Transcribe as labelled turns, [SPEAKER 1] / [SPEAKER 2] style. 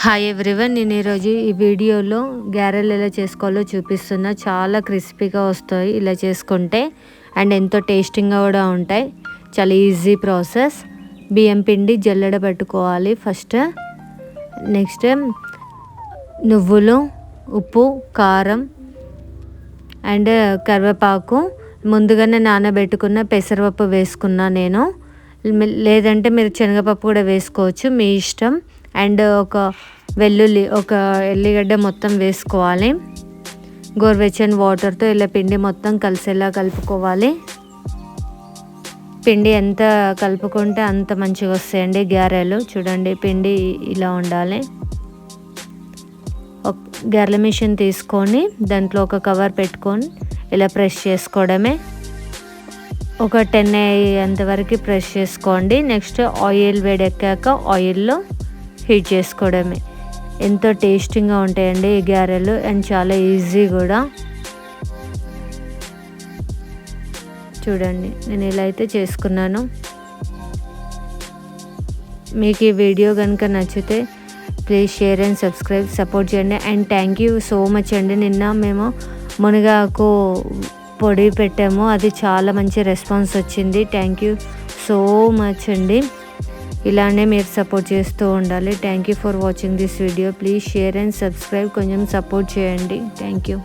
[SPEAKER 1] Hi everyone, నేను ఈరోజు ఈ వీడియోలో గారెలు ఎలా చేసుకోవాలో చూపిస్తున్నా. చాలా క్రిస్పీగా వస్తాయి ఇలా చేసుకుంటే, అండ్ ఎంతో టేస్టింగ్గా కూడా ఉంటాయి. చాలా ఈజీ ప్రాసెస్. బియ్యం పిండి జల్లెడ పెట్టుకోవాలి ఫస్ట్. నెక్స్ట్ నువ్వులు, ఉప్పు, కారం అండ్ కరివేపాకు, ముందుగానే నానబెట్టుకున్న పెసరపప్పు వేసుకున్నా నేను. లేదంటే మీరు శనగపప్పు కూడా వేసుకోవచ్చు, మీ ఇష్టం. అండ్ ఒక ఎల్లిగడ్డ మొత్తం వేసుకోవాలి. గోరువెచ్చని వాటర్తో ఇలా పిండి మొత్తం కలిసేలా కలుపుకోవాలి. పిండి ఎంత కలుపుకుంటే అంత మంచిగా వస్తాయండి గారెలు. చూడండి, పిండి ఇలా ఉండాలి. గారెల మిషన్ తీసుకొని దాంట్లో ఒక కవర్ పెట్టుకొని ఇలా ప్రెస్ చేసుకోవడమే. ఒక 10 అయ్యేంతవరకు ప్రెస్ చేసుకోండి. నెక్స్ట్ ఆయిల్ వేడెక్కాక ఆయిల్లో హీట్ చేసుకోవడమే. ఎంతో టేస్టీగా ఉంటాయండి ఈ గారెలు, అండ్ చాలా ఈజీ కూడా. చూడండి, నేను ఇలా అయితే చేసుకున్నాను. మీకు ఈ వీడియో కనుక నచ్చితే please share and subscribe, support చేయండి. And thank you so much అండి. నిన్న మేము మునగాకు పొడి పెట్టాము, అది చాలా మంచి రెస్పాన్స్ వచ్చింది. థ్యాంక్ యూ సో మచ్ అండి. ఇలానే మీరు సపోర్ట్ చేస్తూ ఉండాలి. Thank you for watching this video. Please share and subscribe, కొంచెం సపోర్ట్ చేయండి. Thank you.